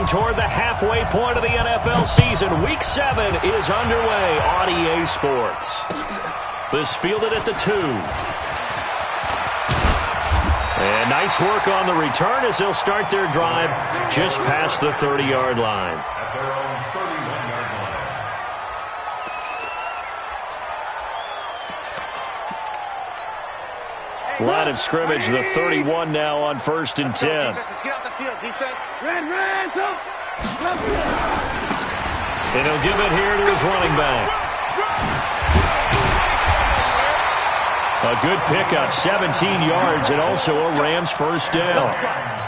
toward the halfway point of the NFL season. Week 7 is underway on EA Sports. This fielded at the 2. And nice work on the return as they'll start their drive just past the 30-yard line. Line of scrimmage, the 31 now on 1st and 10. Let's get out the field, defense. And he'll give it here to his running back. A good pickup, 17 yards, and also a Rams first down.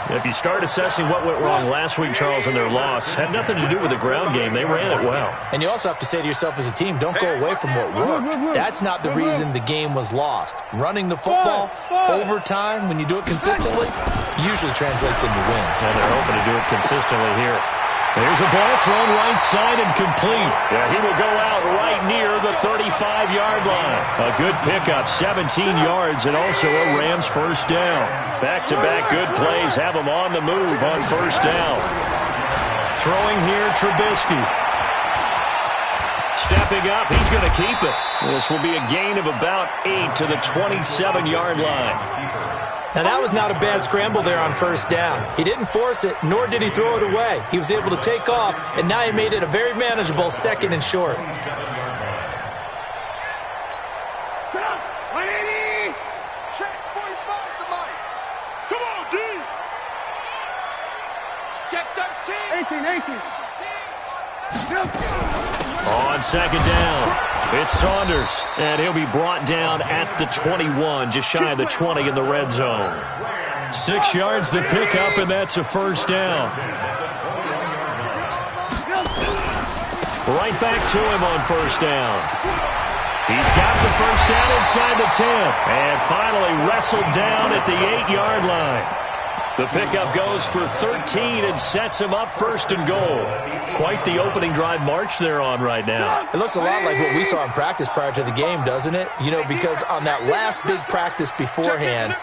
If you start assessing what went wrong last week, Charles, in their loss, had nothing to do with the ground game. They ran it well. And you also have to say to yourself as a team, don't go away from what worked. That's not the reason the game was lost. Running the football over time, when you do it consistently, usually translates into wins. And they're hoping to do it consistently here. There's a ball thrown right side and complete. Yeah, he will go out right near the 35-yard line. A good pickup, 17 yards, and also a Rams first down. Back-to-back good plays have him on the move on first down. Throwing here, Trubisky. Stepping up, he's going to keep it. This will be a gain of about 8 to the 27-yard line. Now, that was not a bad scramble there on first down. He didn't force it, nor did he throw it away. He was able to take off, and now he made it a very manageable 2nd and short. Check 45 to Mike. Come on, D. Check 13. 18. On 2nd down, it's Saunders, and he'll be brought down at the 21, just shy of the 20 in the red zone. 6 yards the pickup, and that's a first down. Right back to him on first down. He's got the first down inside the 10, and finally wrestled down at the 8-yard line. The pickup goes for 13 and sets him up 1st and goal. Quite the opening drive march they're on right now. It looks a lot like what we saw in practice prior to the game, doesn't it? You know, because on that last big practice beforehand,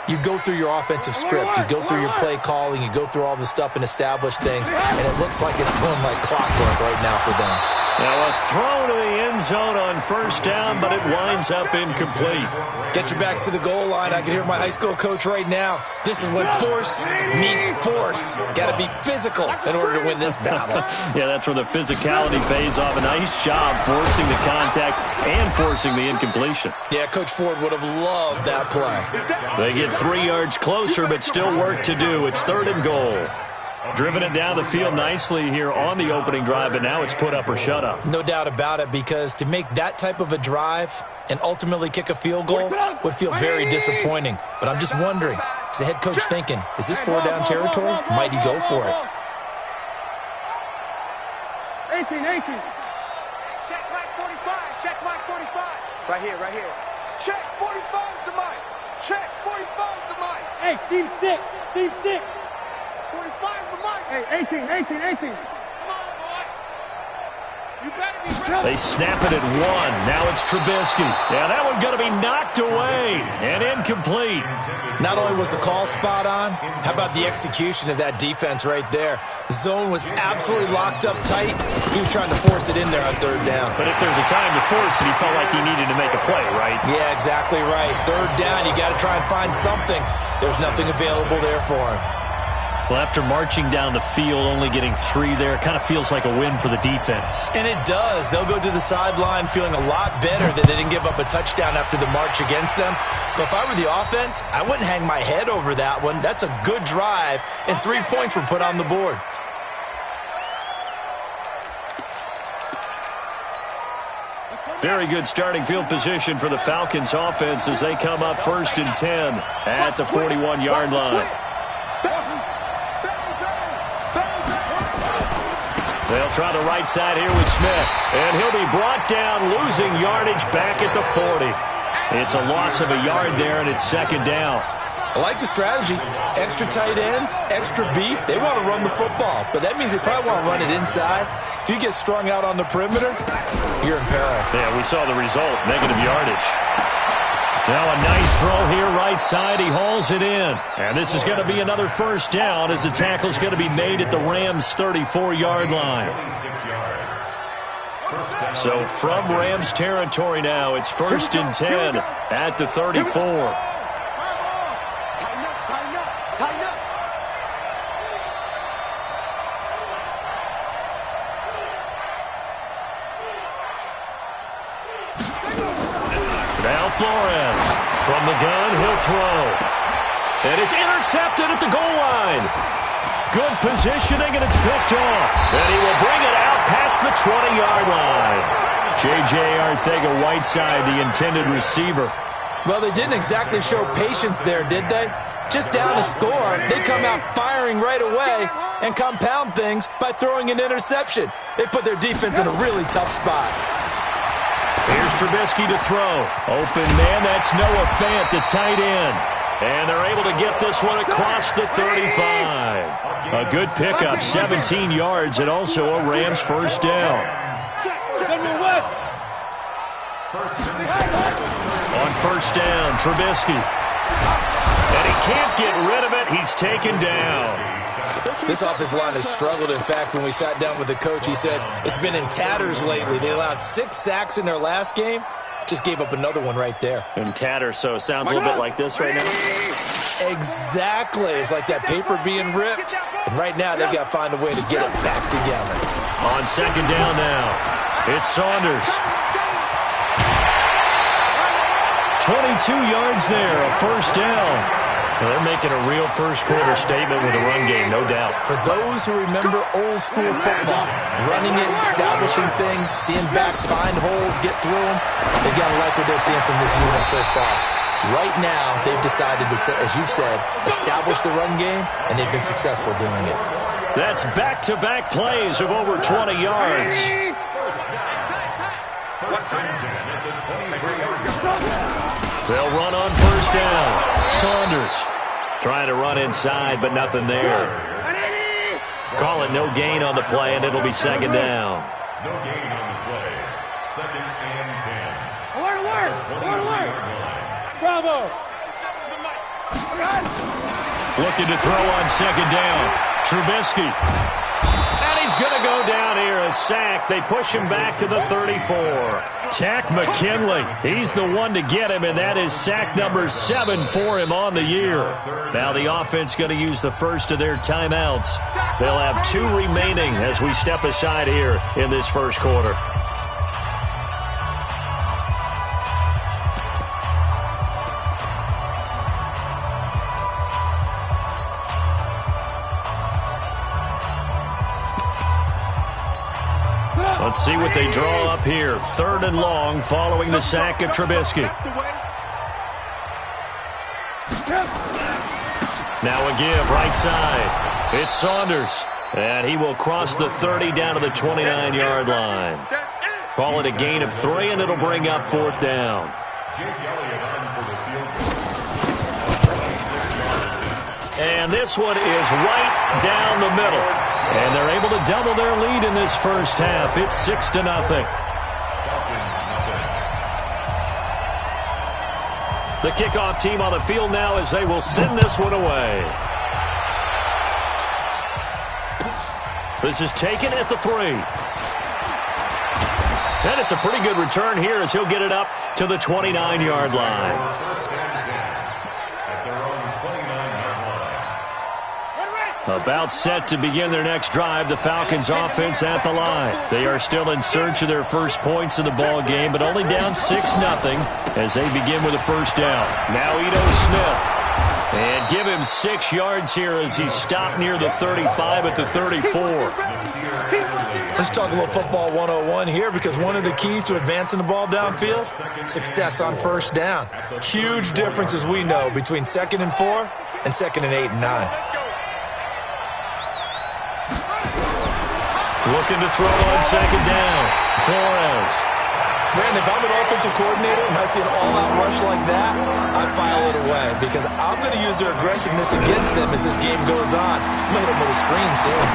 you go through your offensive script, you go through your play calling, you go through all the stuff and establish things, and it looks like it's going like clockwork right now for them. Now a throw to the end zone on first down, but it winds up incomplete. Get your backs to the goal line. I can hear my high school coach right now. This is when force meets force. Got to be physical in order to win this battle. Yeah, that's where the physicality pays off. A nice job forcing the contact and forcing the incompletion. Yeah, Coach Ford would have loved that play. They get 3 yards closer, but still work to do. It's 3rd and goal. Driven it down the field nicely here on the opening drive, but now it's put up or shut up. No doubt about it, because to make that type of a drive and ultimately kick a field goal would feel very disappointing. But I'm just wondering, is the head coach thinking, is this 4-down territory? Might he go for it? 18. Check Mike 45. Check Mike 45. Right here. Check 45 to Mike. Check 45 to Mike. Hey, seam 6. 45 to Mike. Hey, 18. Come on, boy. You better be ready. They snap it at 1. Now it's Trubisky. Yeah, that one's going to be knocked away and incomplete. Not only was the call spot on, how about the execution of that defense right there? The zone was absolutely locked up tight. He was trying to force it in there on 3rd down. But if there's a time to force it, he felt like he needed to make a play, right? Yeah, exactly right. 3rd down, you got to try and find something. There's nothing available there for him. Well, after marching down the field, only getting 3 there, kind of feels like a win for the defense. And it does. They'll go to the sideline feeling a lot better that they didn't give up a touchdown after the march against them. But if I were the offense, I wouldn't hang my head over that one. That's a good drive, and 3 points were put on the board. Very good starting field position for the Falcons offense as they come up 1st and 10 at the 41-yard line. They'll try the right side here with Smith, and he'll be brought down, losing yardage back at the 40. It's a loss of a yard there, and it's 2nd down. I like the strategy. Extra tight ends, extra beef. They want to run the football, but that means they probably want to run it inside. If you get strung out on the perimeter, you're in peril. Yeah, we saw the result, negative yardage. Now a nice throw here right side. He hauls it in. And this is going to be another first down as the tackle's going to be made at the Rams' 34-yard line. So from Rams territory now, it's 1st and 10 at the 34. Now Flores from the gun, he'll throw. And it's intercepted at the goal line. Good positioning, and it's picked off. And he will bring it out past the 20-yard line. J.J. Arcega-Whiteside, the intended receiver. Well, they didn't exactly show patience there, did they? Just down to score, they come out firing right away and compound things by throwing an interception. They put their defense in a really tough spot. Here's Trubisky to throw. Open man, that's Noah Fant, the tight end. And they're able to get this one across the 35. A good pickup, 17 yards, and also a Rams first down. On first down, Trubisky. And he can't get rid of it. He's taken down. This offensive line has struggled. In fact, when we sat down with the coach, he said it's been in tatters lately. They allowed 6 sacks in their last game. Just gave up another one right there. In tatters, so it sounds a little bit like this right now. Exactly. It's like that paper being ripped. And right now, they've got to find a way to get it back together. On second down now, it's Saunders. 22 yards there, a first down. Well, they're making a real first-quarter statement with a run game, no doubt. For those who remember old-school football, running it, establishing things, seeing backs find holes, get through them, they've got to like what they're seeing from this unit so far. Right now, they've decided to, as you said, establish the run game, and they've been successful doing it. That's back-to-back plays of over 20 yards. They'll run on first down. Saunders trying to run inside, but nothing there. Call it no gain on the play, and it'll be second down. No gain on the play. 2nd and 10. Alert! Bravo! Looking to throw on second down. Trubisky. And he's going to go down here, a sack. They push him back to the 34. Tack McKinley, he's the one to get him, and that is sack number 7 for him on the year. Now the offense going to use the first of their timeouts. They'll have 2 remaining as we step aside here in this first quarter. Let's see what they draw up here. 3rd and long following the sack of Trubisky. Now a give right side. It's Saunders. And he will cross the 30 down to the 29-yard line. Call it a gain of 3, and it'll bring up 4th down. And this one is right down the middle. And they're able to double their lead in this first half. It's 6-0. The kickoff team on the field now as they will send this one away. This is taken at the 3. And it's a pretty good return here as he'll get it up to the 29-yard line. About set to begin their next drive, the Falcons offense at the line. They are still in search of their first points in the ball game, but only down 6-0 as they begin with a first down. Now Ito Smith. And give him 6 yards here as he's stopped near the 35 at the 34. Let's talk a little football 101 here, because one of the keys to advancing the ball downfield, success on first down. Huge difference, as we know, between 2nd and 4 and 2nd and 8 and 9. Looking to throw on second down. Flores. Man, if I'm an offensive coordinator and I see an all-out rush like that, I'd file it away, because I'm going to use their aggressiveness against them as this game goes on. I'm going to hit them with a screen soon.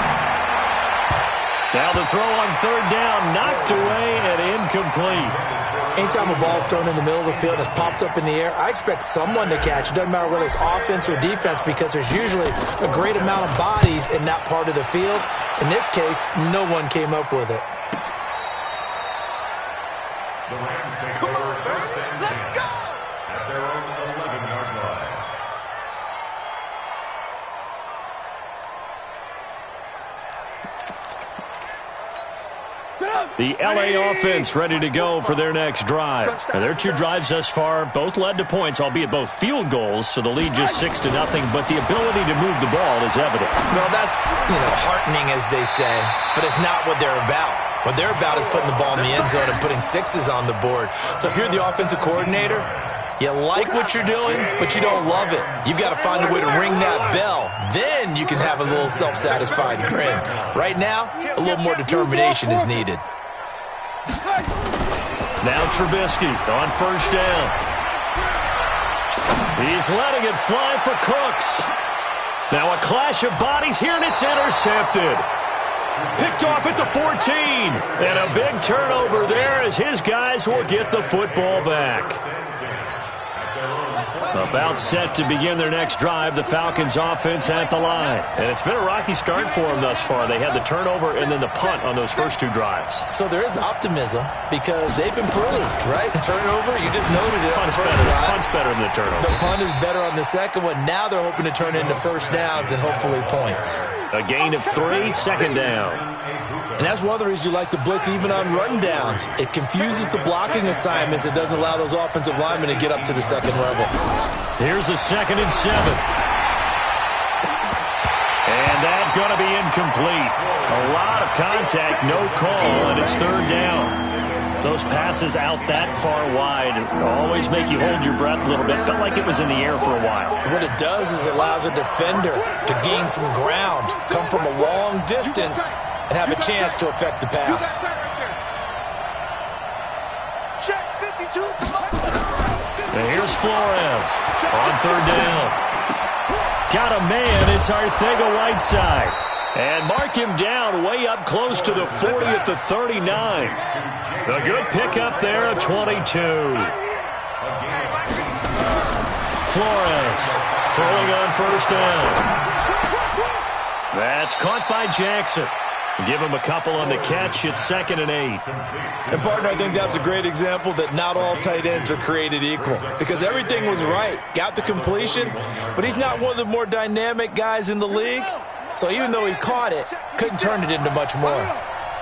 Now the throw on third down, knocked away and incomplete. Anytime a ball's thrown in the middle of the field and it's popped up in the air, I expect someone to catch. It doesn't matter whether it's offense or defense because there's usually a great amount of bodies in that part of the field. In this case, no one came up with it. The Rams take over first and 10 at their own 11-yard line. The LA offense ready to go for their next drive. Now, their two drives thus far both led to points, albeit both field goals, so the lead just 6-0, but the ability to move the ball is evident. Well, that's, heartening, as they say, but it's not what they're about. What they're about is putting the ball in the end zone and putting sixes on the board. So if you're the offensive coordinator, you like what you're doing, but you don't love it. You've got to find a way to ring that bell. Then you can have a little self-satisfied grin. Right now, a little more determination is needed. Now Trubisky on first down. He's letting it fly for Cooks. Now a clash of bodies here, and it's intercepted. Picked off at the 14. And a big turnover there as his guys will get the football back. About set to begin their next drive, the Falcons offense at the line. And it's been a rocky start for them thus far. They had the turnover and then the punt on those first two drives. So there is optimism because they've improved, right? Turnover, you just noted it. Punt's better than the turnover. The punt is better on the second one. Now they're hoping to turn into first downs and hopefully points. A gain of 3, second down. And that's one of the reasons you like to blitz even on rundowns. It confuses the blocking assignments. It doesn't allow those offensive linemen to get up to the second level. Here's a 2nd and 7. And that's going to be incomplete. A lot of contact, no call, and it's third down. Those passes out that far wide always make you hold your breath a little bit. Felt like it was in the air for a while. What it does is it allows a defender to gain some ground, come from a long distance, and have a chance to affect the pass. Check 52. And here's Flores on third down. Got a man. It's Arcega-Whiteside. And mark him down way up close to the 40 at the 39. A good pickup there, a 22. Flores throwing on first down. That's caught by Jackson. Give him a couple on the catch. It's 2nd and 8. And, partner, I think that's a great example that not all tight ends are created equal because everything was right. Got the completion, but he's not one of the more dynamic guys in the league. So even though he caught it, couldn't turn it into much more.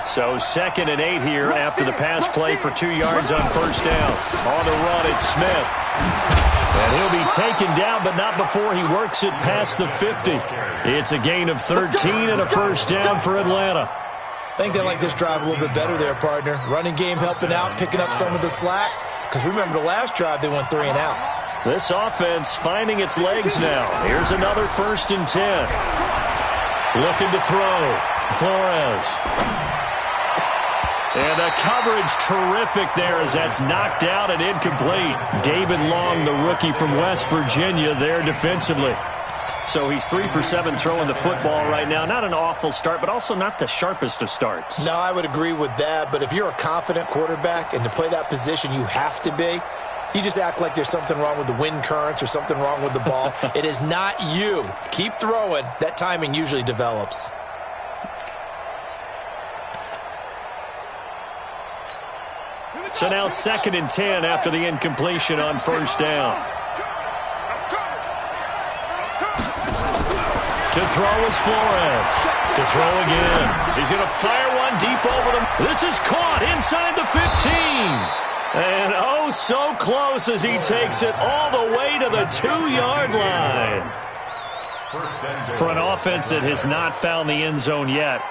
So 2nd and 8 here after the pass play for 2 yards on first down. On the run, it's Smith. And he'll be taken down, but not before he works it past the 50. It's a gain of 13 and a first down for Atlanta. I think they like this drive a little bit better there, partner. Running game helping out, picking up some of the slack. Because remember the last drive, they went 3 and out. This offense finding its legs now. Here's another 1st and 10. Looking to throw. Flores. And the coverage terrific there as that's knocked out and incomplete. David Long, the rookie from West Virginia, there defensively. So he's 3 for 7 throwing the football right now. Not an awful start, but also not the sharpest of starts. No, I would agree with that. But if you're a confident quarterback and to play that position, you have to be. You just act like there's something wrong with the wind currents or something wrong with the ball. It is not you. Keep throwing. That timing usually develops. So now 2nd and 10 after the incompletion on first down. To throw is Flores. To throw again. He's going to fire one deep over them. This is caught inside the 15. And oh, so close as he takes it all the way to the 2-yard line. For an offense that has not found the end zone yet,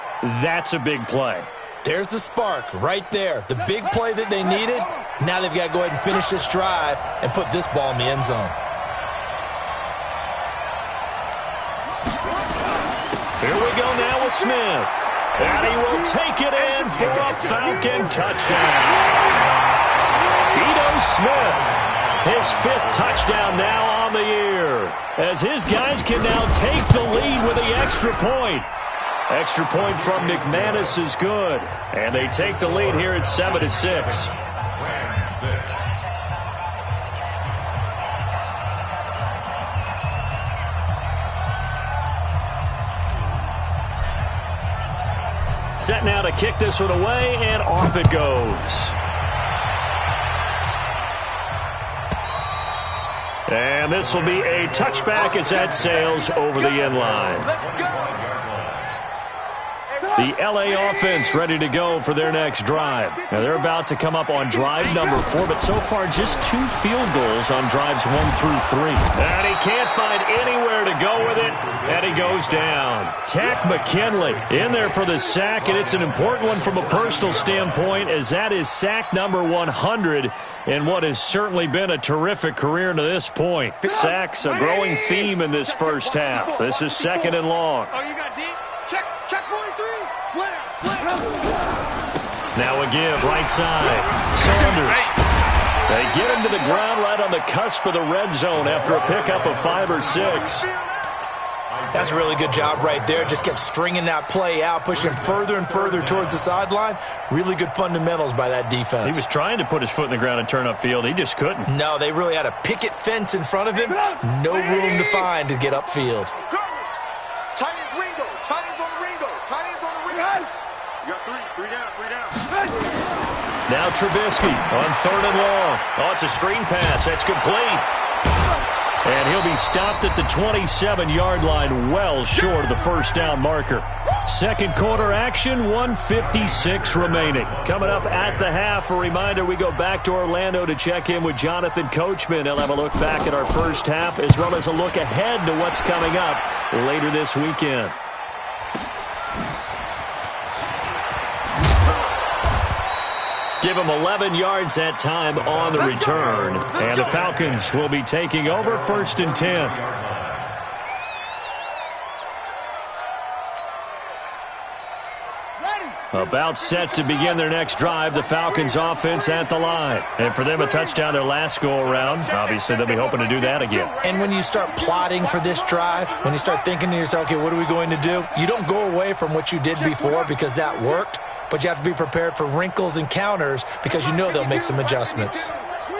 that's a big play. There's the spark right there. The big play that they needed. Now they've got to go ahead and finish this drive and put this ball in the end zone. Here we go now with Smith. And he will take it in for a Falcon touchdown. Ito Smith, his 5th touchdown now on the year, as his guys can now take the lead with the extra point. Extra point from McManus is good. And they take the lead here at 7-6. Set now to kick this one away, and off it goes. And this will be a touchback as that sails over the end line. The LA offense ready to go for their next drive. Now they're about to come up on drive number 4, but so far just 2 field goals on drives 1 through 3. And he can't find anywhere to go with it, and he goes down. Tack McKinley in there for the sack, and it's an important one from a personal standpoint, as that is sack number 100 in what has certainly been a terrific career to this point. Sacks a growing theme in this first half. This is 2nd and long. Oh, you got deep? Check 43. Slam. Now a give, right side. Saunders. They get him to the ground right on the cusp of the red zone after a pickup of 5 or 6. That's a really good job right there. Just kept stringing that play out, pushing him further and further towards the sideline. Really good fundamentals by that defense. He was trying to put his foot in the ground and turn upfield. He just couldn't. No, they really had a picket fence in front of him. No room to find to get upfield. Tight ends Ringo. Tight ends on the Ringo. Tight ends on the Ringo. You got three down. Now Trubisky on 3rd and long. Oh, it's a screen pass. That's complete. And he'll be stopped at the 27-yard line, well short of the first down marker. Second quarter action, 1:56 remaining. Coming up at the half, a reminder, we go back to Orlando to check in with Jonathan Coachman. He'll have a look back at our first half, as well as a look ahead to what's coming up later this weekend. Give him 11 yards that time on the return. And the Falcons will be taking over 1st and 10. About set to begin their next drive, the Falcons offense at the line. And for them, a touchdown their last go-around. Obviously, they'll be hoping to do that again. And when you start plotting for this drive, when you start thinking to yourself, okay, what are we going to do? You don't go away from what you did before because that worked. But you have to be prepared for wrinkles and counters because you know they'll make some adjustments. Oh,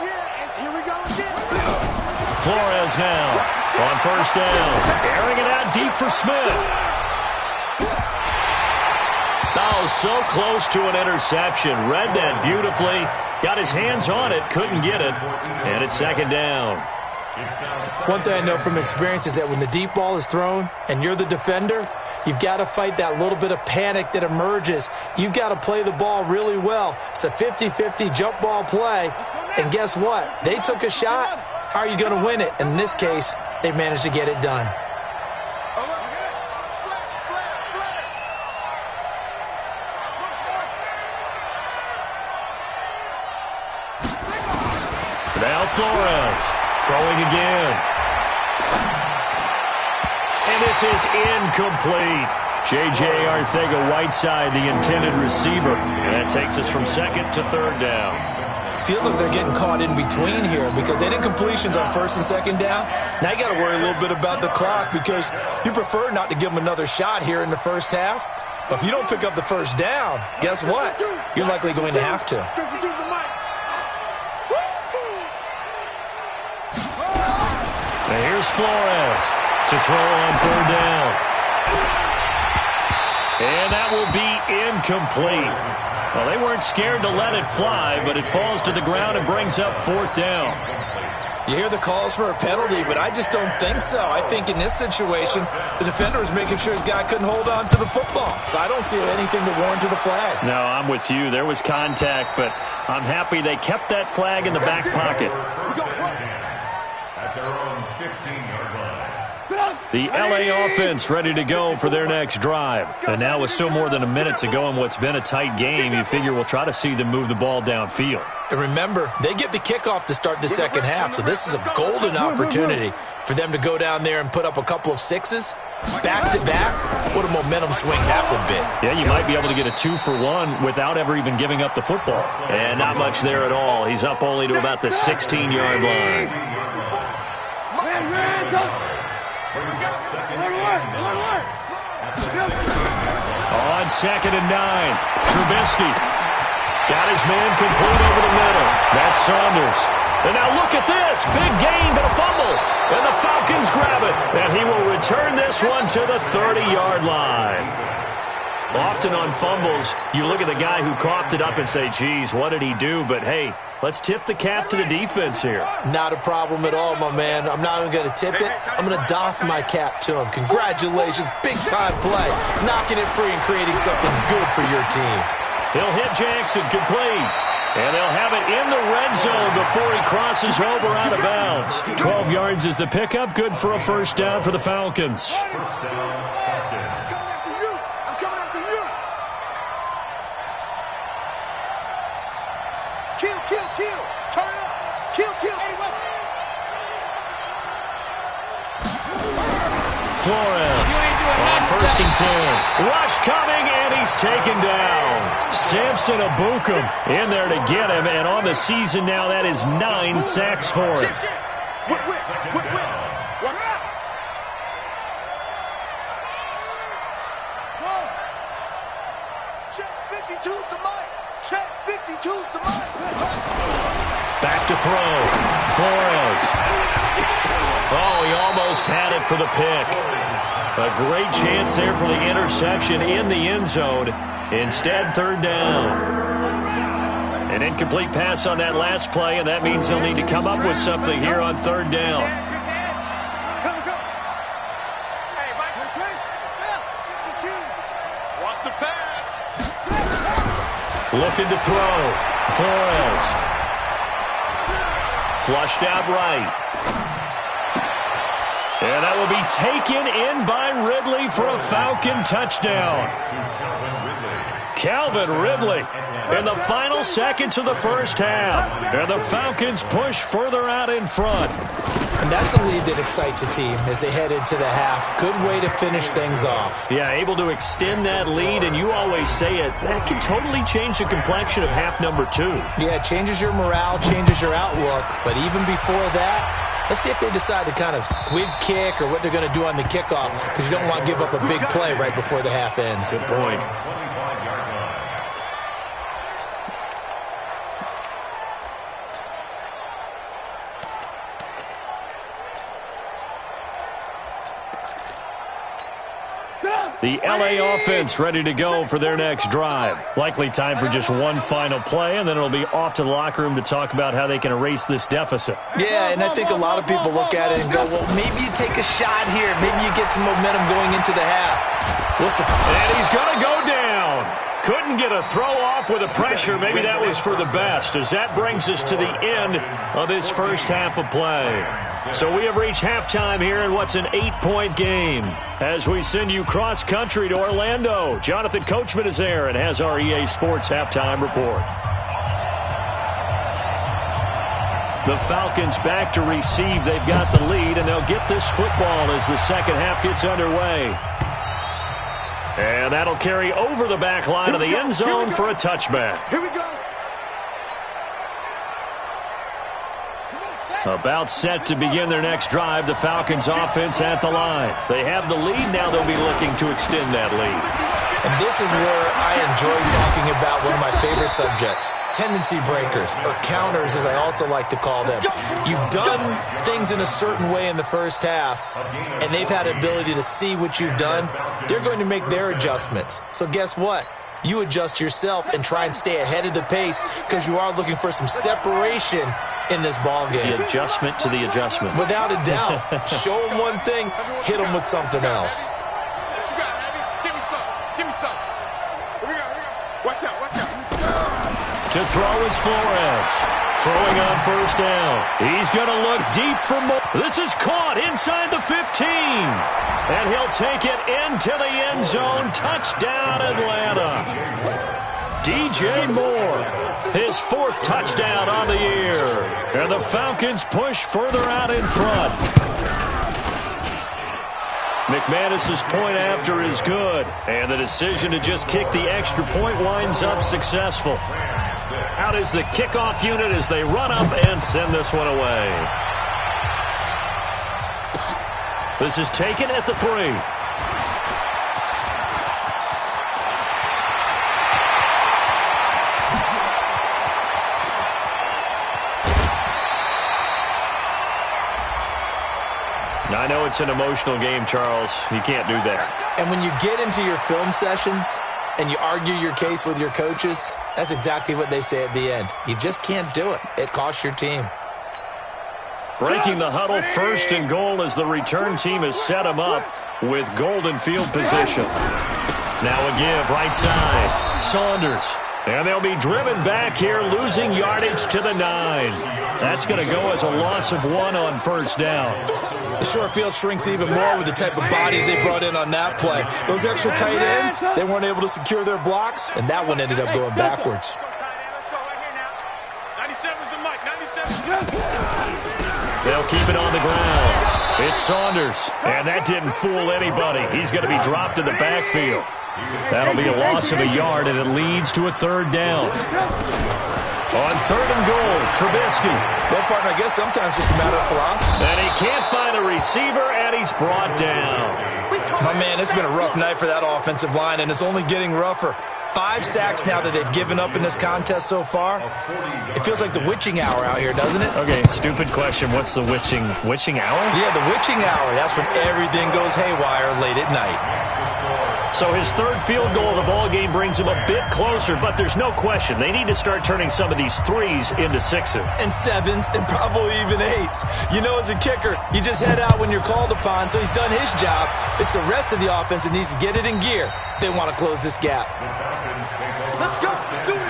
yeah. And here we go again. Flores now on 1st down. Airing it out deep for Smith. Oh, so close to an interception. Read that beautifully. Got his hands on it. Couldn't get it. And it's 2nd down. One thing I know from experience is that when the deep ball is thrown and you're the defender, you've got to fight that little bit of panic that emerges. You've got to play the ball really well. It's a 50-50 jump ball play. And guess what? They took a shot. How are you going to win it? And in this case, they managed to get it done. Now Flores. Throwing again. And this is incomplete. J.J. Arcega-Whiteside, the intended receiver. And that takes us from 2nd to 3rd down. Feels like they're getting caught in between here because they did completions on 1st and 2nd down. Now you got to worry a little bit about the clock because you prefer not to give them another shot here in the first half. But if you don't pick up the 1st down, guess what? You're likely going to have to. And here's Flores to throw on 3rd down. And that will be incomplete. Well, they weren't scared to let it fly, but it falls to the ground and brings up 4th down. You hear the calls for a penalty, but I just don't think so. I think in this situation, the defender was making sure his guy couldn't hold on to the football. So I don't see anything to warrant to the flag. No, I'm with you. There was contact, but I'm happy they kept that flag in the back pocket. At their own 15-yard line. The LA offense ready to go for their next drive. And now with still more than a minute to go in what's been a tight game, you figure we'll try to see them move the ball downfield. And remember, they get the kickoff to start the second half, so this is a golden opportunity for them to go down there and put up a couple of sixes back-to-back. What a momentum swing that would be. Yeah, you might be able to get a 2-for-1 without ever even giving up the football. And not much there at all. He's up only to about the 16-yard line. On 2nd and 9, Trubisky got his man complete over the middle. That's Saunders. And now look at this. Big gain, but a fumble. And the Falcons grab it. And he will return this one to the 30-yard line. Often on fumbles, you look at the guy who coughed it up and say, geez, what did he do? But, hey, let's tip the cap to the defense here. Not a problem at all, my man. I'm not even going to tip it. I'm going to doff my cap to him. Congratulations. Big-time play. Knocking it free and creating something good for your team. He'll hit Jackson complete. And they'll have it in the red zone before he crosses over out of bounds. 12 yards is the pickup. Good for a first down for the Falcons. Kill. Turn it up. Kill. Flores on 1st and 10. Rush coming, and he's taken down. Samson Abukum in there to get him, and on the season now, that is 9 sacks for him. Check 52's the mic. Check 52's the mic. Back to throw. Flores. Oh, he almost had it for the pick. A great chance there for the interception in the end zone. Instead, 3rd down. An incomplete pass on that last play, and that means they'll need to come up with something here on 3rd down. Watch the pass. Looking to throw. Flores. Flushed out right. And that will be taken in by Ridley for a Falcon touchdown. Calvin Ridley in the final seconds of the first half. And the Falcons push further out in front. And that's a lead that excites a team as they head into the half. Good way to finish things off. Yeah, able to extend that lead, and you always say it, that can totally change the complexion of half number 2. Yeah, it changes your morale, changes your outlook. But even before that, let's see if they decide to kind of squib kick or what they're going to do on the kickoff, because you don't want to give up a big play right before the half ends. Good point. The LA offense ready to go for their next drive. Likely time for just one final play, and then it'll be off to the locker room to talk about how they can erase this deficit. Yeah, and I think a lot of people look at it and go, well, maybe you take a shot here. Maybe you get some momentum going into the half. What's the... And he's going to go down. Couldn't get a throw off with the pressure. Maybe that was for the best, as that brings us to the end of this first half of play. So we have reached halftime here in what's an 8-point game. As we send you cross-country to Orlando, Jonathan Coachman is there and has our EA Sports halftime report. The Falcons back to receive. They've got the lead, and they'll get this football as the second half gets underway. And that'll carry over the back line of the end zone for a touchback. Here we go. About set to begin their next drive, the Falcons offense at the line. They have the lead. Now they'll be looking to extend that lead. And this is where I enjoy talking about one of my favorite subjects, tendency breakers, or counters as I also like to call them. You've done things in a certain way in the first half, and they've had ability to see what you've done. They're going to make their adjustments. So guess what? You adjust yourself and try and stay ahead of the pace because you are looking for some separation in this ball game. The adjustment to the adjustment. Without a doubt. Show them one thing, hit them with something else. What you got, Abby? Give me some. Give me some. Here we go. Watch out. To throw is Flores. Throwing on first down. He's going to look deep for more. This is caught inside the 15. And he'll take it into the end zone. Touchdown, Atlanta. DJ Moore, his 4th touchdown on the year. And the Falcons push further out in front. McManus's point after is good. And the decision to just kick the extra point winds up successful. Out is the kickoff unit as they run up and send this one away. This is taken at the 3. I know it's an emotional game, Charles. You can't do that. And when you get into your film sessions and you argue your case with your coaches, that's exactly what they say at the end. You just can't do it. It costs your team. Breaking the huddle, 1st and goal as the return team has set him up with golden field position. Now a give, right side. Saunders. And they'll be driven back here, losing yardage to the 9. That's going to go as a loss of 1 on 1st down. The short field shrinks even more with the type of bodies they brought in on that play. Those extra tight ends, they weren't able to secure their blocks, and that one ended up going backwards. 97's the mic, 97. They'll keep it on the ground. It's Saunders, and that didn't fool anybody. He's going to be dropped in the backfield. That'll be a loss of a yard, and it leads to a 3rd down. On 3rd and goal, Trubisky. Well, partner, I guess sometimes it's just a matter of philosophy. And he can't find a receiver, and he's brought down. My man, it's been a rough night for that offensive line, and it's only getting rougher. 5 sacks now that they've given up in this contest so far. It feels like the witching hour out here, doesn't it? Okay, stupid question. What's the witching hour? Yeah, the witching hour. That's when everything goes haywire late at night. So his 3rd field goal of the ball game brings him a bit closer, but there's no question they need to start turning some of these 3s into 6s. And 7s, and probably even 8s. You know, as a kicker, you just head out when you're called upon, so he's done his job. It's the rest of the offense that needs to get it in gear. They want to close this gap. Let's go. Do it.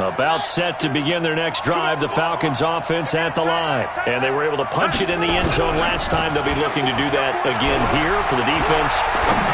About set to begin their next drive, the Falcons offense at the line. And they were able to punch it in the end zone last time. They'll be looking to do that again here for the defense.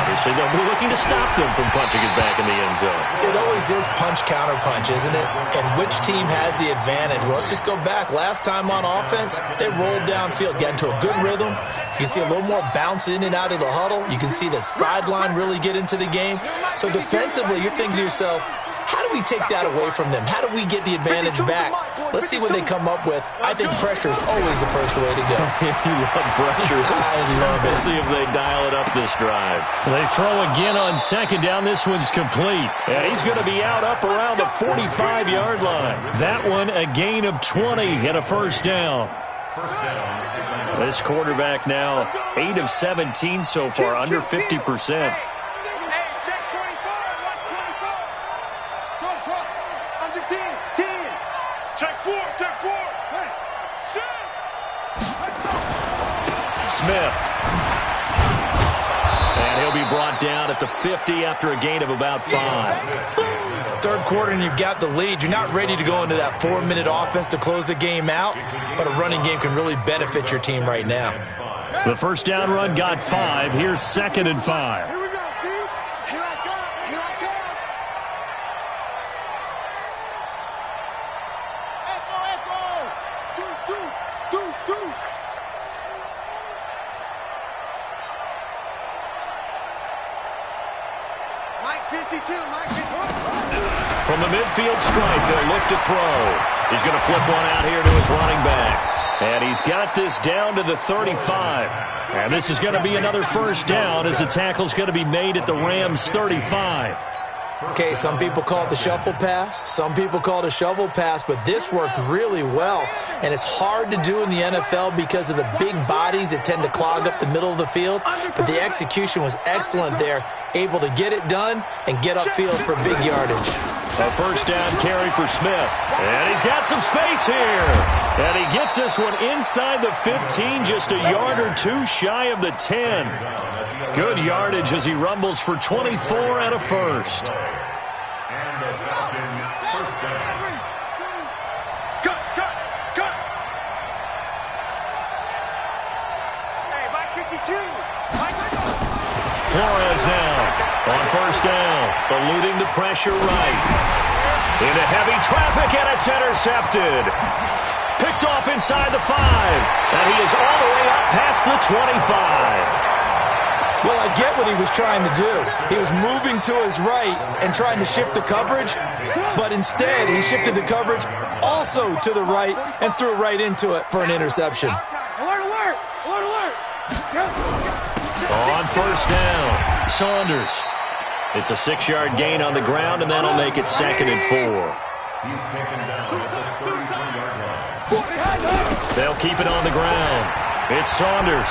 Obviously, they'll be looking to stop them from punching it back in the end zone. It always is punch-counter-punch, isn't it? And which team has the advantage? Well, let's just go back. Last time on offense, they rolled downfield, got into a good rhythm. You can see a little more bounce in and out of the huddle. You can see the sideline really get into the game. So defensively, you're thinking to yourself, how do we take that away from them? How do we get the advantage back? Let's see what they come up with. I think pressure is always the first way to go. You love pressure. I love it. We'll see if they dial it up this drive. They throw again on 2nd down. This one's complete. And he's going to be out up around the 45-yard line. That one a gain of 20 and a 1st down. This quarterback now 8 of 17 so far, under 50%. Smith. And he'll be brought down at the 50 after a gain of about 5. 3rd quarter and you've got the lead. You're not ready to go into that 4-minute offense to close the game out, but a running game can really benefit your team right now. The 1st down run got 5. Here's 2nd and 5. Here we go, Steve. Here I come. Here I come. Echo, echo. Deuce. Mike 52, Mike 52. From the midfield stripe, they'll look to throw. He's going to flip one out here to his running back. And he's got this down to the 35. And this is going to be another 1st down as the tackle's going to be made at the Rams' 35. Okay, some people call it the shuffle pass. Some people call it a shovel pass, but this worked really well. And it's hard to do in the NFL because of the big bodies that tend to clog up the middle of the field. But the execution was excellent there, able to get it done and get upfield for big yardage. A 1st down carry for Smith. And he's got some space here. And he gets this one inside the 15, just a yard or 2 shy of the 10. Good yardage as he rumbles for 24 and a 1st. And the Falcons' 1st down. Cut. Hey, Mike 52. Flores now on 1st down, eluding the pressure right. Into heavy traffic, and it's intercepted. Picked off inside the 5, and he is all the way up past the 25. Well, I get what he was trying to do. He was moving to his right and trying to shift the coverage, but instead he shifted the coverage also to the right and threw right into it for an interception. Alert, alert! Alert, alert! On first down, Saunders. It's a 6-yard gain on the ground, and that'll make it 2nd and 4. He's taken down at the 33-yard line. They'll keep it on the ground. It's Saunders.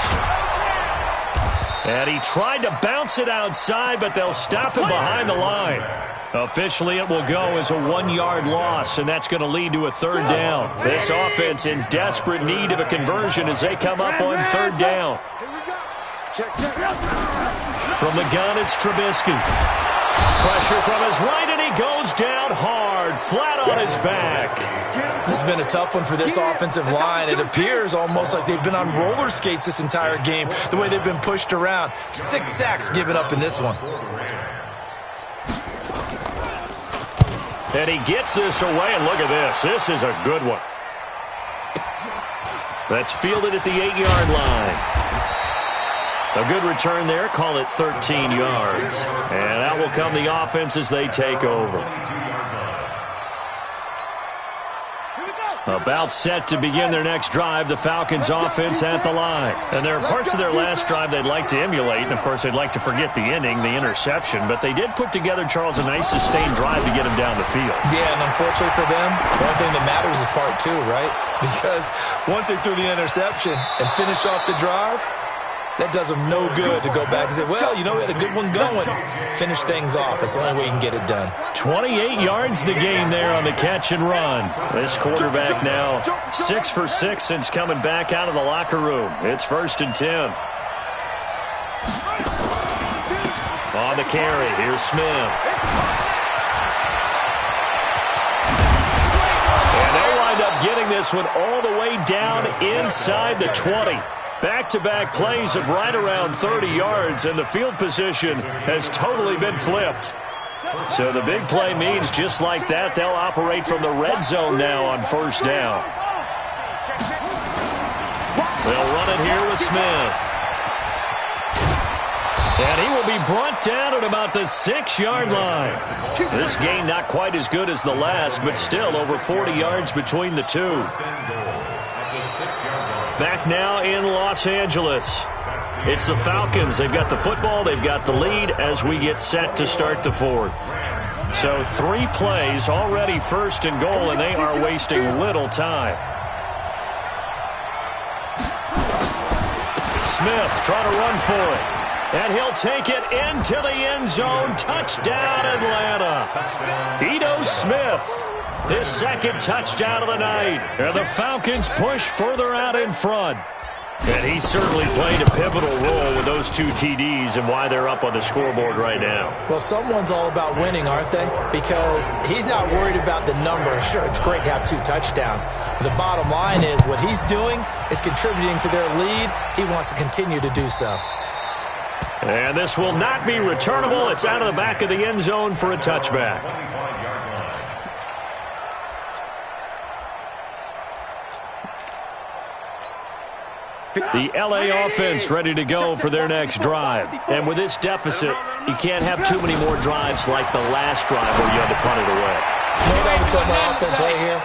And he tried to bounce it outside, but they'll stop him behind the line. Officially, it will go as a 1-yard loss, and that's going to lead to a 3rd down. This offense in desperate need of a conversion as they come up on 3rd down. From the gun, it's Trubisky. Pressure from his right, and he goes down hard, flat on his back. This has been a tough one for this offensive line. It appears almost like they've been on roller skates this entire game, the way they've been pushed around. 6 sacks given up in this one. And he gets this away, and look at this. This is a good one. That's fielded at the 8-yard line. A good return there. Call it 13 yards. And out will come the offense as they take over. About set to begin their next drive, the Falcons offense at the line. And there are parts of their last drive they'd like to emulate, and of course they'd like to forget the inning, the interception, but they did put together, Charles, a nice sustained drive to get him down the field. Yeah, and unfortunately for them, the only thing that matters is part 2, right? Because once they threw the interception and finished off the drive, that does them no good to go back and say, well, you know, we had a good one going. Finish things off. That's the only way you can get it done. 28 yards the game there on the catch and run. This quarterback now 6 for 6 since coming back out of the locker room. It's 1st and 10. On the carry, here's Smith. And they'll wind up getting this one all the way down inside the 20. Back-to-back plays of right around 30 yards, and the field position has totally been flipped. So the big play means just like that, they'll operate from the red zone now on 1st down. They'll run it here with Smith. And he will be brought down at about the 6-yard line. This gain not quite as good as the last, but still over 40 yards between the two. Back now in Los Angeles. It's the Falcons. They've got the football. They've got the lead as we get set to start the 4th. So 3 plays already 1st and goal, and they are wasting little time. Smith trying to run for it. And he'll take it into the end zone. Touchdown, Atlanta. Ito Smith. His 2nd touchdown of the night. And the Falcons push further out in front. And he certainly played a pivotal role with those 2 TDs and why they're up on the scoreboard right now. Well, someone's all about winning, aren't they? Because he's not worried about the number. Sure, it's great to have 2 touchdowns. But the bottom line is what he's doing is contributing to their lead. He wants to continue to do so. And this will not be returnable. It's out of the back of the end zone for a touchback. The LA offense ready to go for their next drive. And with this deficit, you can't have too many more drives like the last drive where you had to punt it away. You know what I would tell my offense right here?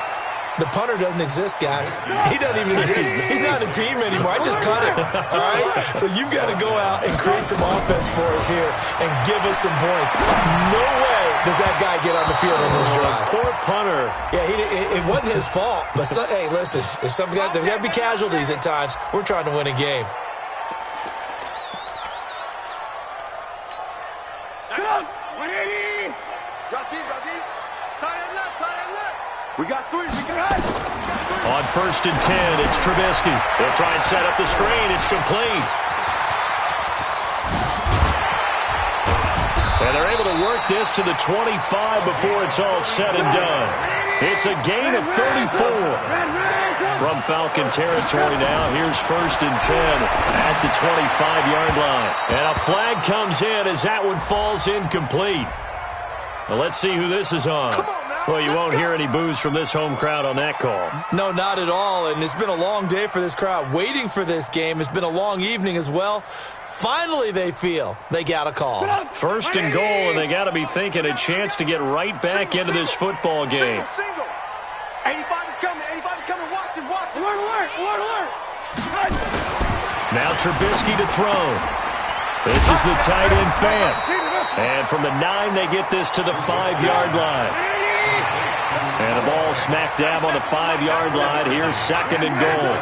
The punter doesn't exist, guys. He doesn't even exist. He's not a team anymore. I just cut him, all right? So you've got to go out and create some offense for us here and give us some points. No way does that guy get on the field on this drive. Poor punter. Yeah, it wasn't his fault. But, hey, listen, there's got to be casualties at times. We're trying to win a game. Come on, 180. Drop deep, drop deep. Tie and left, tie and left. We got 3, we got it. On 1st and 10, it's Trubisky. They'll try and set up the screen. It's complete. And they're able to work this to the 25 before it's all said and done. It's a gain of 34. From Falcon territory now, here's 1st and 10 at the 25-yard line. And a flag comes in as that one falls incomplete. Well, let's see who this is on. Well, you won't hear any boos from this home crowd on that call. No, not at all. And it's been a long day for this crowd waiting for this game. It's been a long evening as well. Finally, they feel they got a call. 1st and goal, and they got to be thinking a chance to get right back into this football game. Single. 85. Now Trubisky to throw. This is the tight end fan. And from the 9, they get this to the 5-yard line. And the ball smack dab on the 5-yard line. Here's 2nd and goal.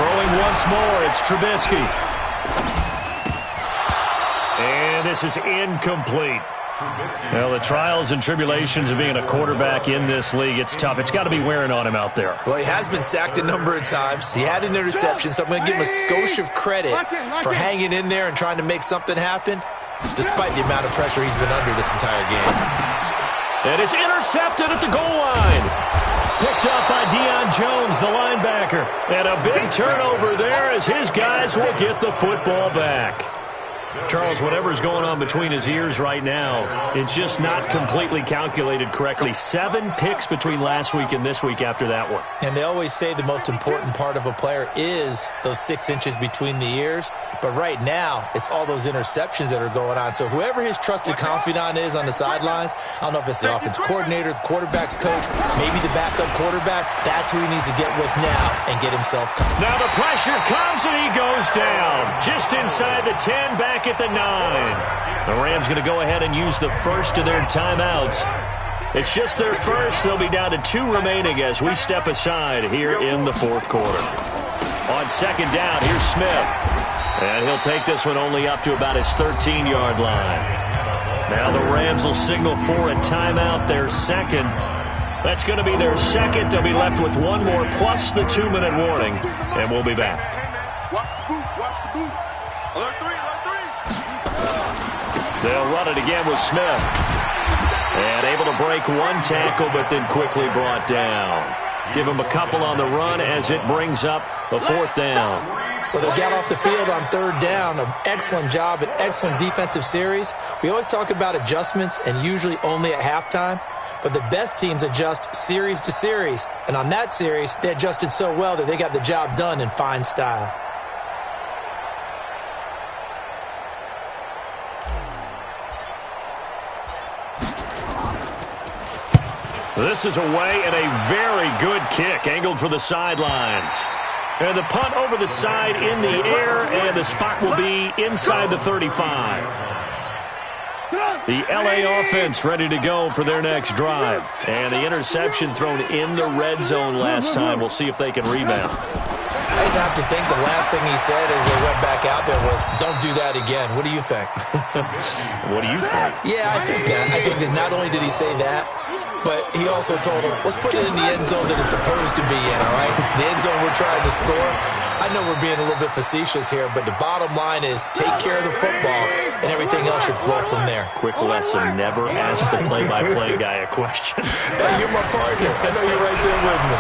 Throwing once more, it's Trubisky. And this is incomplete. Well, the trials and tribulations of being a quarterback in this league, it's tough. It's got to be wearing on him out there. Well, he has been sacked a number of times. He had an interception, so I'm going to give him a skosh of credit for hanging in there and trying to make something happen, despite the amount of pressure he's been under this entire game. And it's intercepted at the goal line. Picked up by Deion Jones, the linebacker. And a big turnover there as his guys will get the football back. Charles, whatever's going on between his ears right now, it's just not completely calculated correctly. 7 picks between last week and this week after that one. And they always say the most important part of a player is those 6 inches between the ears. But right now, it's all those interceptions that are going on. So whoever his trusted confidant is on the sidelines, I don't know if it's the offense coordinator, the quarterback's coach, maybe the backup quarterback, that's who he needs to get with now and get himself coming. Now the pressure comes and he goes down. Just inside the 10, back at the 9. The Rams going to go ahead and use the first of their timeouts. It's just their first. They'll be down to 2 remaining as we step aside here in the 4th quarter. On 2nd down, here's Smith. And he'll take this one only up to about his 13-yard line. Now the Rams will signal for a timeout, their 2nd. That's going to be their 2nd. They'll be left with 1 more plus the 2-minute warning. And we'll be back. Watch the boot. Watch the boot. Alert 3. They'll run it again with Smith. And able to break 1 tackle, but then quickly brought down. Give him a couple on the run as it brings up the 4th down. Well, they got off the field on 3rd down. An excellent job, an excellent defensive series. We always talk about adjustments and usually only at halftime. But the best teams adjust series to series. And on that series, they adjusted so well that they got the job done in fine style. This is away and a very good kick, angled for the sidelines. And the punt over the side in the air, and the spot will be inside the 35. The LA offense ready to go for their next drive. And the interception thrown in the red zone last time. We'll see if they can rebound. I just have to think the last thing he said as they went back out there was, don't do that again. What do you think? What do you think? Yeah, I think that. I think that not only did he say that, but he also told him, let's put it in the end zone that it's supposed to be in, all right? The end zone we're trying to score. I know we're being a little bit facetious here, but the bottom line is take care of the football, and everything else should flow from there. Quick lesson, never ask the play-by-play guy a question. Hey, you're my partner. I know you're right there with me.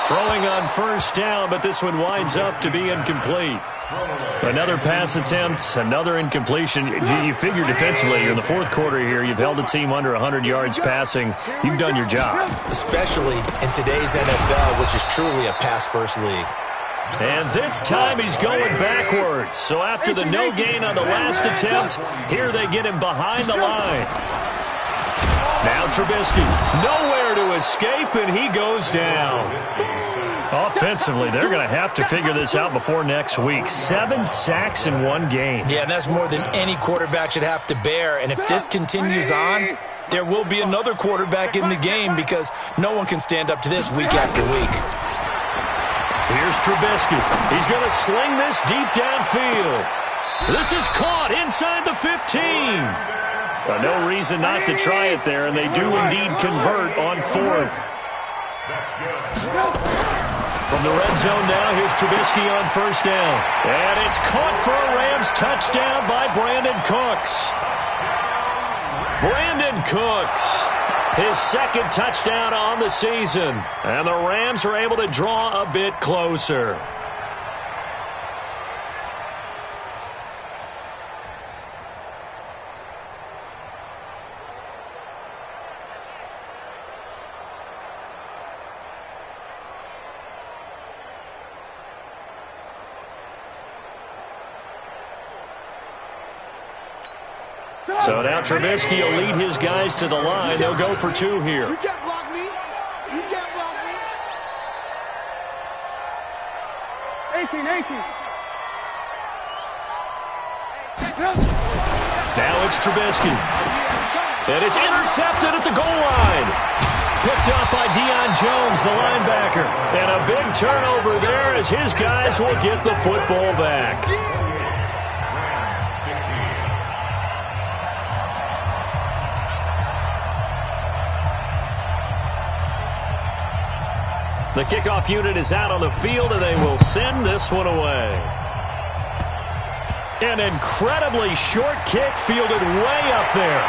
Throwing on 1st down, but this one winds up to be incomplete. Another pass attempt, another incompletion. You figure defensively, in the 4th quarter here, you've held a team under 100 yards passing. You've done your job. Especially in today's NFL, which is truly a pass-first league. And this time he's going backwards. So after the no gain on the last attempt, here they get him behind the line. Now Trubisky, nowhere to escape, and he goes down. Offensively, they're going to have to figure this out before next week. 7 sacks in 1 game. Yeah, and that's more than any quarterback should have to bear. And if this continues on, there will be another quarterback in the game because no one can stand up to this week after week. Here's Trubisky. He's going to sling this deep downfield. This is caught inside the 15. No reason not to try it there, and they do indeed convert on 4th. From the red zone now, here's Trubisky on 1st down. And it's caught for a Rams touchdown by Brandon Cooks. Brandon Cooks, his 2nd touchdown on the season. And the Rams are able to draw a bit closer. So now Trubisky will lead his guys to the line. They'll go for 2 here. You can't block me. You can't block me. 18. Now it's Trubisky. And it's intercepted at the goal line. Picked up by Deion Jones, the linebacker. And a big turnover there as his guys will get the football back. The kickoff unit is out on the field, and they will send this one away. An incredibly short kick fielded way up there.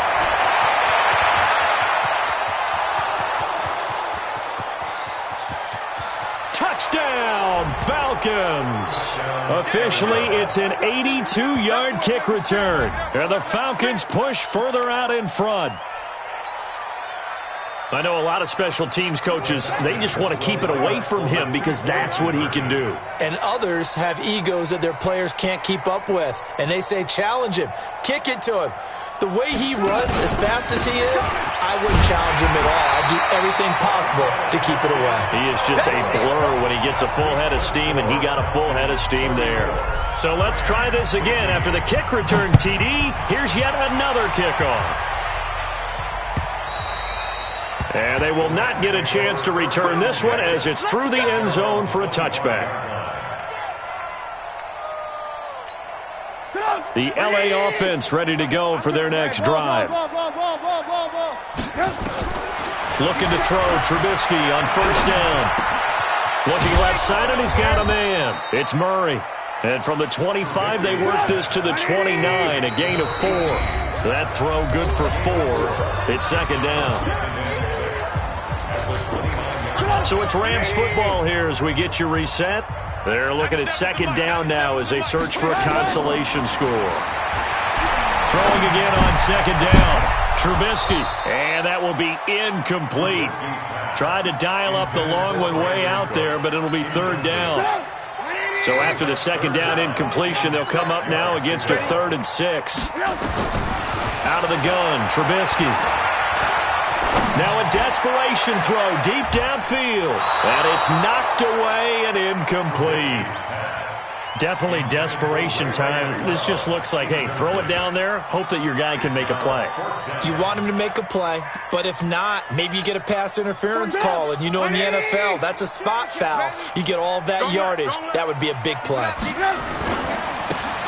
Touchdown, Falcons. Officially, it's an 82-yard kick return. And the Falcons push further out in front. I know a lot of special teams coaches, they just want to keep it away from him because that's what he can do. And others have egos that their players can't keep up with. And they say, challenge him, kick it to him. The way he runs as fast as he is, I wouldn't challenge him at all. I'd do everything possible to keep it away. He is just a blur when he gets a full head of steam, and he got a full head of steam there. So let's try this again. After the kick return, TD, here's yet another kickoff. And they will not get a chance to return this one as it's through the end zone for a touchback. The LA offense ready to go for their next drive. Looking to throw Trubisky on first down. Looking left side, and he's got a man. It's Murray. And from the 25, they work this to the 29, a gain of 4. So that throw good for 4. It's second down. So it's Rams football here as we get you reset. They're looking at second down now as they search for a consolation score. Throwing again on second down. Trubisky. And that will be incomplete. Tried to dial up the long one way out there, but it'll be third down. So after the second down incompletion, they'll come up now against a 3rd and 6. Out of the gun, Trubisky. Now a desperation throw deep downfield. And it's knocked away and incomplete. Definitely desperation time. This just looks like, hey, throw it down there, hope that your guy can make a play. You want him to make a play, but if not, maybe you get a pass interference call, and you know in the NFL, that's a spot foul. You get all that yardage. That would be a big play.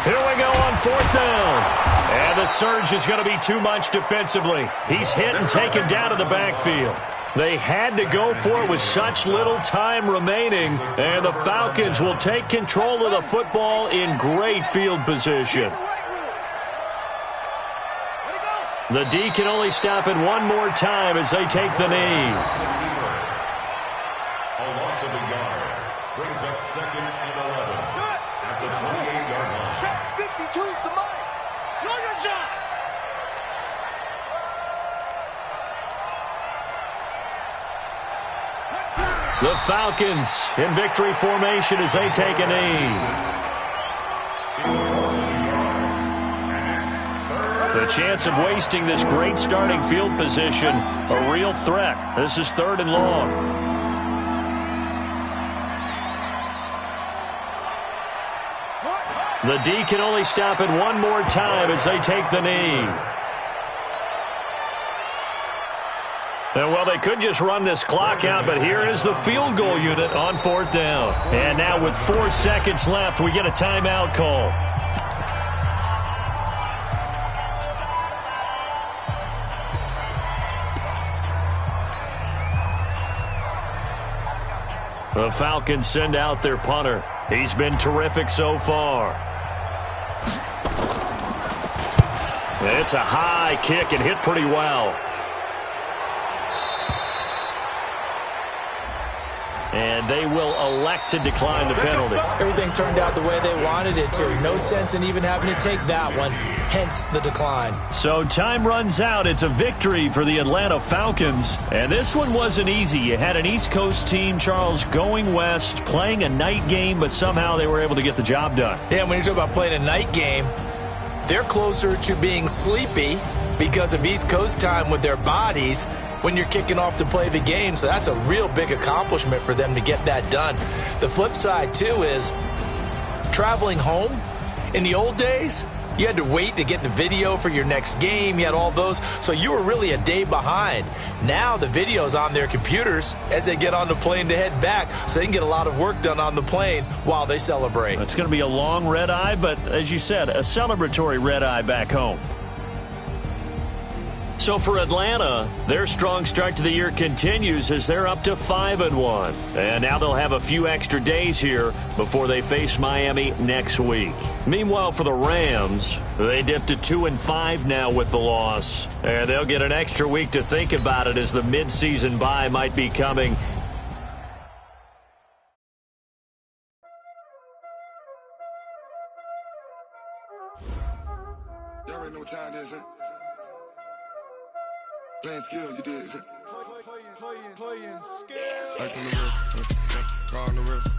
Here we go on 4th down. And the surge is going to be too much defensively. He's hit and taken down to the backfield. They had to go for it with such little time remaining, and the Falcons will take control of the football in great field position. The D can only stop it one more time as they take the knee. A loss of a yard brings up 2nd and 11 at the 28-yard line. Check 52's the mic. Know your job. The Falcons in victory formation as they take a knee. The chance of wasting this great starting field position, a real threat. This is 3rd and long. The D can only stop it one more time as they take the knee. And, well, they could just run this clock out, but here is the field goal unit on 4th down. And now with 4 seconds left, we get a timeout call. The Falcons send out their punter. He's been terrific so far. It's a high kick and hit pretty well. And they will elect to decline the penalty. Everything turned out the way they wanted it to. No sense in even having to take that one, hence the decline. So time runs out. It's a victory for the Atlanta Falcons. And this one wasn't easy. You had an East Coast team, Charles, going west, playing a night game, but somehow they were able to get the job done. Yeah, when you talk about playing a night game, they're closer to being sleepy because of East Coast time with their bodies when you're kicking off to play the game. So that's a real big accomplishment for them to get that done. The flip side, too, is traveling home, in the old days, you had to wait to get the video for your next game. You had all those. So you were really a day behind. Now the video's on their computers as they get on the plane to head back, so they can get a lot of work done on the plane while they celebrate. It's going to be a long red eye, but as you said, a celebratory red eye back home. So for Atlanta, their strong start to the year continues as they're up to 5-1. And now they'll have a few extra days here before they face Miami next week. Meanwhile, for the Rams, they dipped to 2-5 now with the loss. And they'll get an extra week to think about it as the midseason bye might be coming. Y'all already know what time it is, huh? Playing skills, you did. Playing skills. Ice on the wrist, car on the wrist,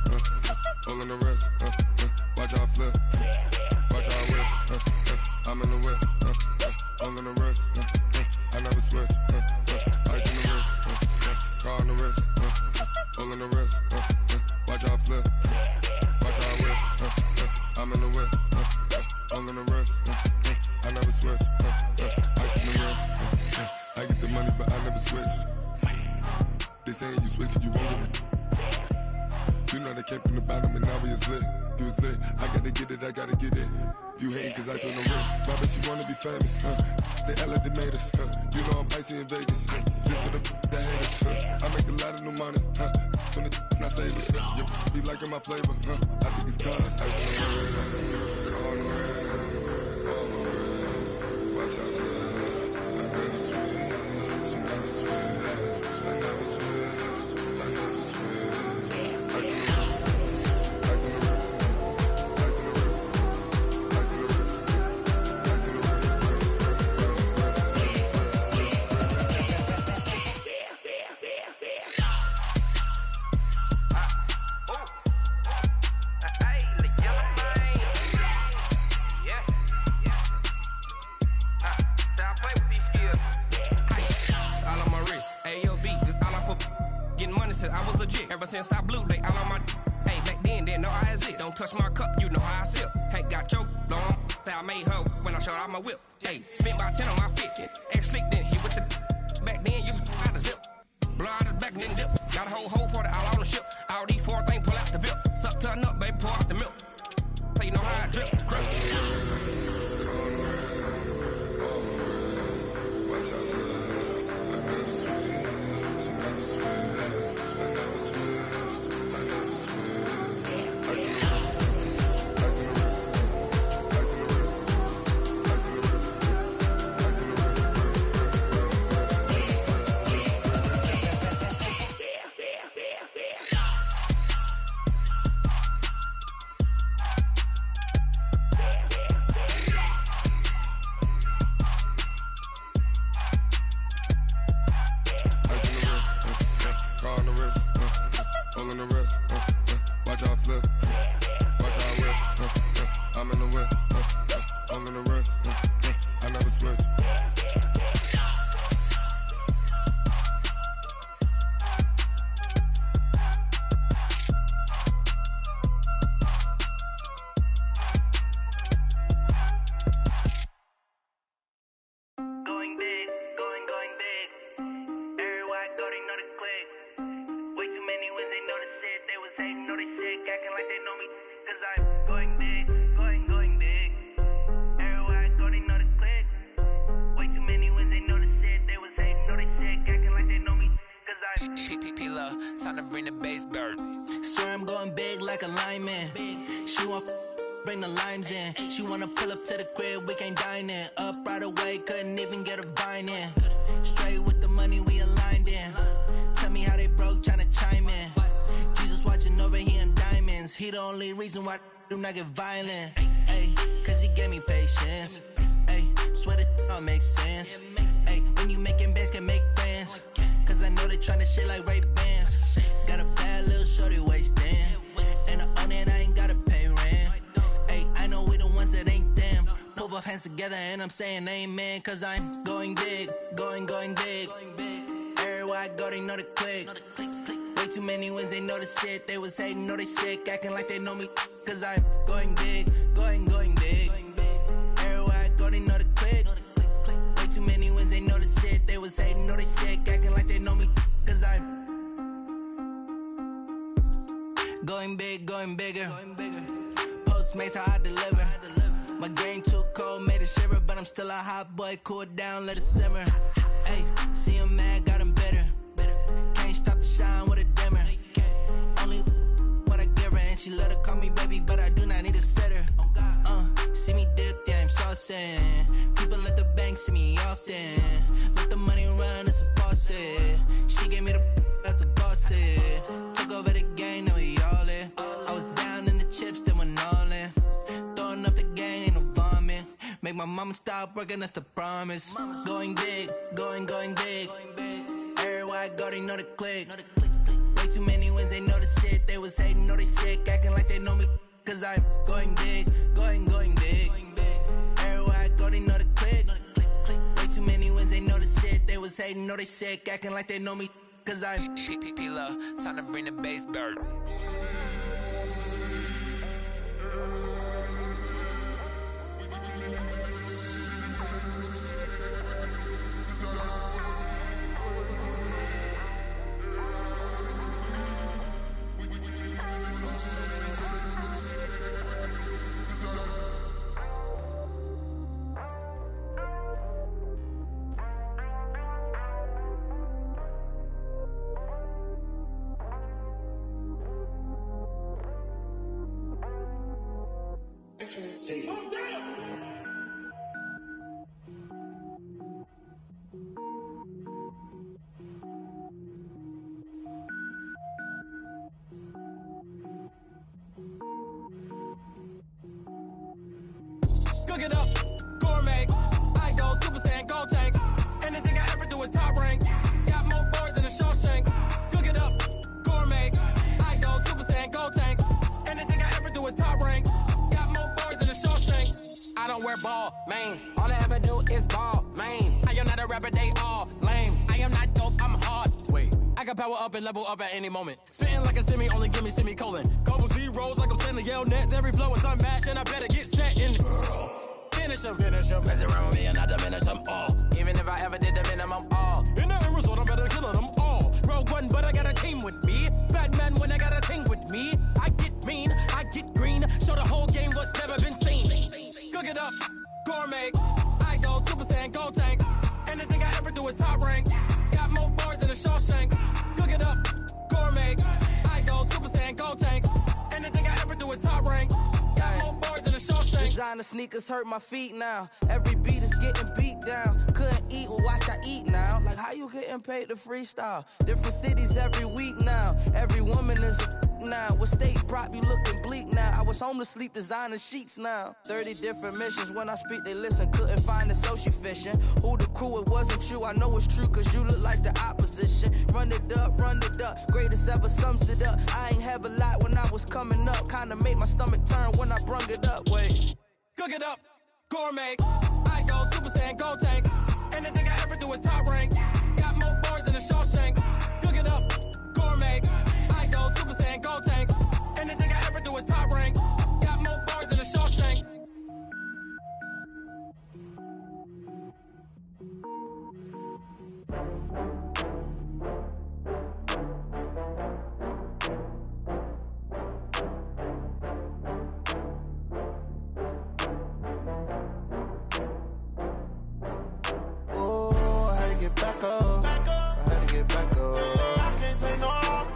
hole in the wrist, watch out flip, watch out whip, I'm in the whip, hole in the wrist, I never switch, ice on the wrist, car on the wrist, hole in the wrist, watch out flip, watch out whip, I'm in the whip, hole in the wrist, I never switch, ice on the wrist. I get the money, but I never switch. They saying you switch it, you won't get it. You know they came from the bottom and now we is lit. You was lit, I gotta get it, I gotta get it. You hating cause I told no risk. Why bet you wanna be famous, They Ella, they made us, You know I'm icy in Vegas, This for the haters, I make a lot of new money, When the not savers, You be liking my flavor, I think it's cause ice on the wrist, car on the wrist, all the wrist, watch out for I never switch, I never switch, I never switch, I never switch. Ice in the wrist, ice in the wrist, ice in the wrist, ice in the wrist, ice in the wrist, I was legit ever since I blew they all on my hey back then didn't know I exist. Don't touch my cup, you know how I sip. Hey, got your long I made her when I showed out my whip. Hey, spent about 10 on my fit. Ex slick then hit with the back then used to out the zip. Blow out his back then dip. Got a whole party all on the ship. All these four things pull out the VIP. Suck turn up, baby, pour out the milk. So you know how I drip. Time to bring the bass bird. Swear I'm going big like a lineman. She want bring the limes in. She wanna pull up to the crib, we can't dine in. Up right away, couldn't even get a vine in. Straight with the money we aligned in. Tell me how they broke, tryna chime in. Jesus watching over here in diamonds. He the only reason why I do not get violent. Ay, cause he gave me patience. Ay, swear that all makes sense. Ay, when you making bands can make friends. Cause I know they tryna shit like Ray Bans. Got a bad little shorty wasting. And I own it, I ain't gotta pay rent. Ay, I know we the ones that ain't them. Pull both hands together and I'm saying amen. Cause I'm going big, going big. Everywhere I go, they know the click. Way too many wins, they know the shit. They was hating, know they sick, acting like they know me. Cause I'm going big, going big. Everywhere I go, they know the click. Way too many wins, they know the shit. They was hating, know they sick, acting like they know me. Cause I'm going big, going bigger. Postmates, how I deliver. My game too cold, made it shiver. But I'm still a hot boy, cool it down, let it simmer. Hey, see him mad, got him bitter. Can't stop the shine with a dimmer. Only what I give her, and she let her call me baby, but I do not need a sitter. See me dip, yeah, I'm saucing. People at the bank see me often. Let the money run, it's a faucet. She gave me the that's a bosses. Took over the game, now we all in. I was down in the chips, then went all in. Throwing up the gang, ain't no vomit. Make my mama stop working, that's the promise. Going big, going big. Everywhere I go, they know the click. Way too many wins, they know the shit. They was hating, know they sick, acting like they know me. Cause I'm going big, going big. Everywhere I go, they know the click. Way too many wins, they know the shit. They was hating, know they sick, acting like they know me. Cause I'm P-P-P-Love, time to bring the bass bird. Cook it up, gourmet. I go Super Saiyan, gold tank. Anything I ever do is top rank. Got more boards than a Shawshank. Cook it up, gourmet. I go Super Saiyan, gold tank. Anything I ever do is top rank. Got more boards than a Shawshank. I don't wear ball mains. All I ever do is ball main. I am not a rapper, they all lame. I am not dope, I'm hard. Wait, I can power up and level up at any moment. Spitting like a semi, only give me semicolon. Couple zeros like I'm sending yell nets. Every flow is unmatched and I better get set in. Finish them. Mess around with me and I diminish them all. Even if I ever did the minimum all. In the end result, I better kill them all. Rogue One, but I got a team with me. Batman when I got a thing with me. I get mean, I get green. Show the whole game what's never been seen. Cook it up, gourmet. I go Super Saiyan, gold tank. Anything I ever do is top rank. Got more bars than a Shawshank. Cook it up, gourmet. I go Super Saiyan, gold tank. Anything I ever do is top rank. Got more bars than a Shawshank. Designer sneakers hurt my feet now. Every beat is getting beat down. Couldn't eat, well watch I eat now. Like how you getting paid to freestyle? Different cities every week now. Every woman is a now. What state prop you looking bleak now? I was home to sleep designer sheets now. 30 different missions. When I speak they listen. Couldn't find it so she fishing. Who the crew? It wasn't you. I know it's true cause you look like the opposition. Run it up. Greatest ever sums it up. I ain't have a lot when I was coming up. Kinda made my stomach turn when I brung it up. Wait. Cook it up, gourmet. I go Super Saiyan, gold tank. Anything I ever do is top rank. Got more bars than a Shawshank. Cook it up, gourmet. I go Super Saiyan, gold tank. Anything I ever do is top rank. Got more bars than a Shawshank. Back up. I had to get back up. I can't take no loss.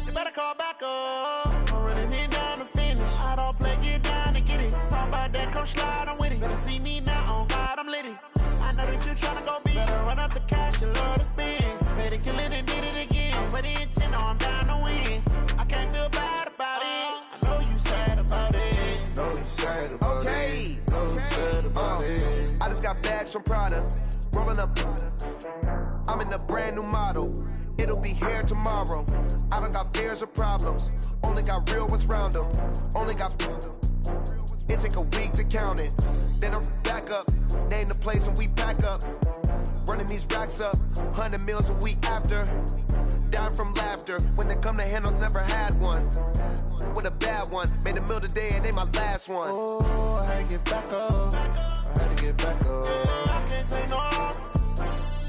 You better call back up. I'm running it down to finish. I don't play, get down to get it. Talk about that, come slide, I'm with it. Better see me now, on God, I'm litty. I know that you tryna go big. Better run up the cash, you love to spend. Better kill it and did it again. I'm ready and 10, I'm down to win. I can't feel bad about it. I know you sad about it. Know you sad about it. Know you sad about it. I just got bags from Prada. Rolling up, I'm in a brand new model. It'll be here tomorrow. I don't got fears or problems. Only got real ones round them. Only got. It take a week to count it. Then I'm back up. Name the place and we back up. Running these racks up. 100 meals a week after. die from laughter. When it come to handles, never had one. With a bad one, made a meal today and they my last one. Oh, I had to get back up. I had to get back up. I can't take no loss.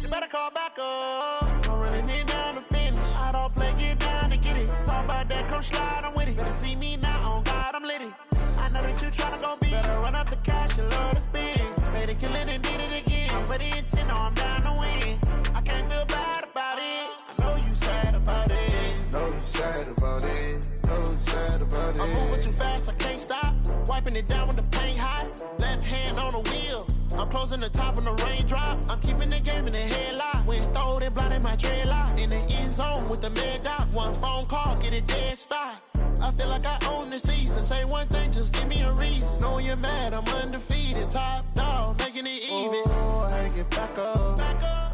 You better call back up. I'm running it down to finish. I don't play, get down to get it. Talk about that, come slide, I'm with it. Better see me now, on God, I'm litty. I know that you tryna go big. Better run up the cash, you love to spend. Better kill it and did it again. I'm with the intent, no, I'm down to win. I can't feel bad about it. I know you sad about it. Know you sad about it. Know you sad about it. I'm moving too fast, I can't stop. Wiping it down with the paint hot. Left hand on the wheel. I'm closing the top on the raindrop. I'm keeping the game in the headlock. When throwed and blinded my dreadlock. In the end zone with the mad dot. One phone call, get it dead stop. I feel like I own the season. Say one thing, just give me a reason. Knowing you're mad, I'm undefeated. Top dog, making it even. Oh, I had to get back up. I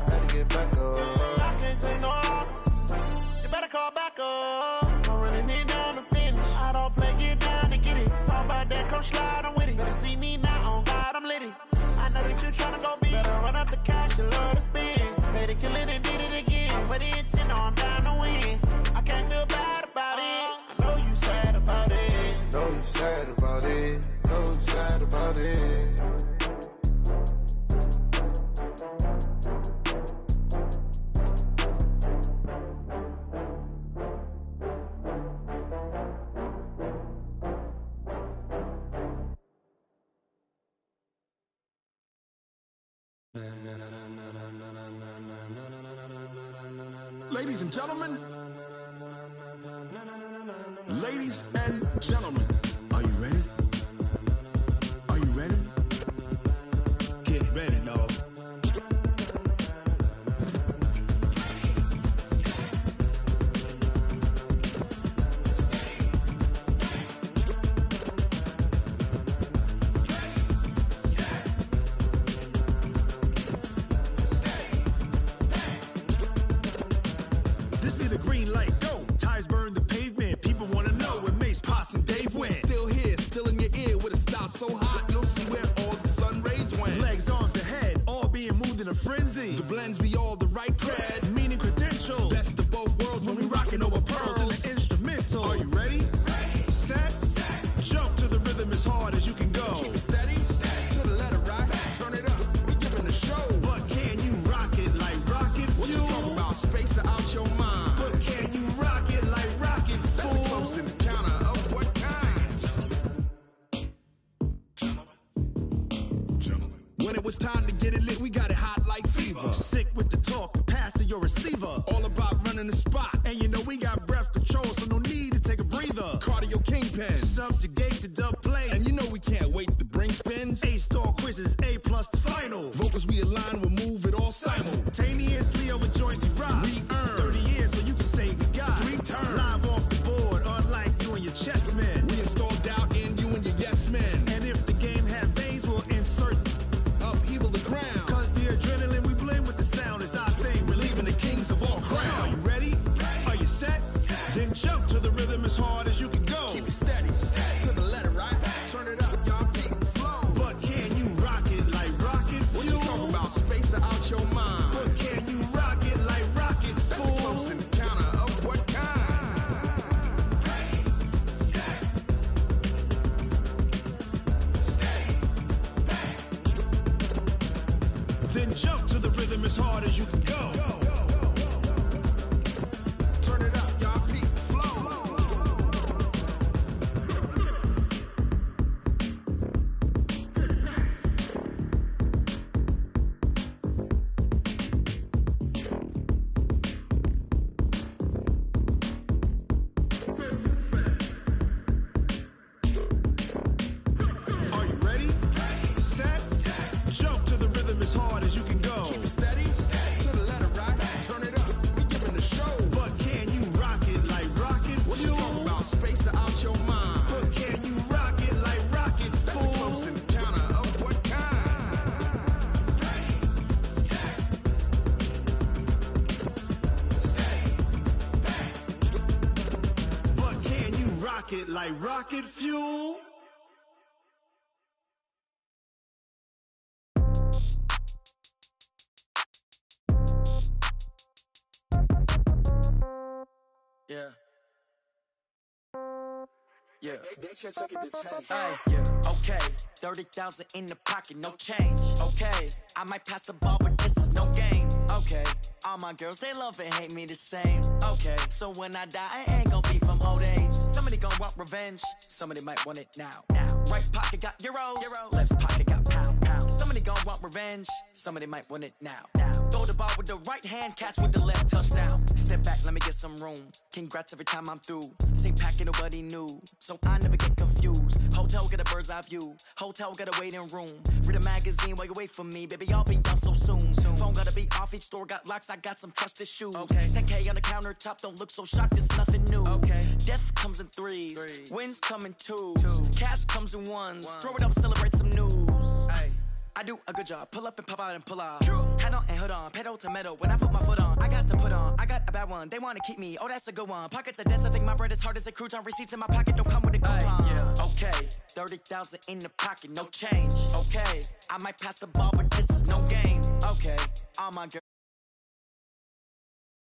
had to get back up. I can't take no loss. You better call back up. I'm running it down to finish. I don't play, get down to get it. Talk about that, come slide, I'm with it. Better see me now, on God, I'm litty. I know that you tryna go big. Better run up the cash, you love to spend. Better kill it and did it again. I'm with the intent, no, I'm down to win. I can't feel bad about it. I know you sad about it. Know you sad about it. Know you sad about it. Ladies and gentlemen, ladies and gentlemen, are you ready? Are you ready? Get ready, dog. This be the green light, go. Tires burn the pavement. People wanna know where Mace, Potts, and Dave went. Still here, still in your ear with a style so hot, you'll see where all the sun rays went. Legs, arms, the head, all being moved in a frenzy. The blends be all the right cred, meaning credentials. Best of both worlds when we rockin' over pearls in the instrumental. Are you ready? Set, jump to the rhythm as hard as you can go. Keep it steady, to the letter right. Turn it up, we giving the show. But can you rock it like rocket fuel? What you talking about? Space out your mind. But can you rock it like rockets, fool? That's a close encounter of what kind? Gentlemen. When it was time to get it lit, we got it hot like fever. Sick with the talk, pass to your receiver. All about running the spot. And you know we got breath control, so no need to take a breather. Cardio kingpin, subjugate the dub play. And you know we can't wait to bring spins. A-star quizzes, A+ the final. Vocals we align, we'll move it all simultaneously over joints we rock. We earn 30 years so you can say we got 3 turns. Live off the board, unlike you and your chess men. We install doubt in you and your yes men. And if the game had veins, we'll insert upheaval the ground. Cause the adrenaline we blend with the sound is our thing, relieving the kings of all crowns. So are you ready? Are you set? Then jump to the rhythm as hard as you can go. Keep it steady, to the letter right. Turn it up, y'all, beat and flow. But can you rock it like rocket fuel? What you talking about? Space out your mind. But can you rock it like rockets, fool? That's a close encounter of what kind? Then jump to the rhythm as hard as you can go. Turn it up, y'all, beat and flow. Are you ready? Set, jump to the rhythm as hard as you can go. Keep it steady, to the letter right. Turn it up, we giving the show. But can you rock it like rocket fuel? What you talking about? Space out your mind. But can you rock it like rockets, fool? That's a close encounter of what kind? But can you rock it like rocket fuel? Yeah. Yeah. Yeah. Okay. 30,000 in the pocket, no change. Okay. I might pass the ball, but this is no game. Okay. All my girls, they love and hate me the same. Okay. So when I die, I ain't gon' be from old age. Somebody gon' want revenge. Somebody might want it now. Right pocket got euros. Left pocket got pound. Somebody gon' want revenge. Somebody might want it now. Throw the ball with the right hand, catch with the left, touchdown. Step back, let me get some room. Congrats every time I'm through. Same packet, nobody knew, so I never get confused. Hotel get a bird's eye view. Hotel got a waiting room. Read a magazine while you wait for me, baby. I'll be done so soon. Phone gotta be off. Each store got locks. I got some trusted shoes. 10K on the countertop. Don't look so shocked. It's nothing new. Death comes in threes. Wins come in twos. Cash comes in ones. Throw it up, celebrate some news. I do a good job. Pull up and pop out and pull off. Head on and hood on. Pedal to metal. When I put my foot on, I got to put on. I got a bad one. They want to keep me. Oh, that's a good one. Pockets are dense. I think my bread is hard as a crouton. Receipts in my pocket don't come with a coupon. Okay. 30,000 in the pocket. No change. Okay. I might pass the ball, but this is no game. Okay. All my girls.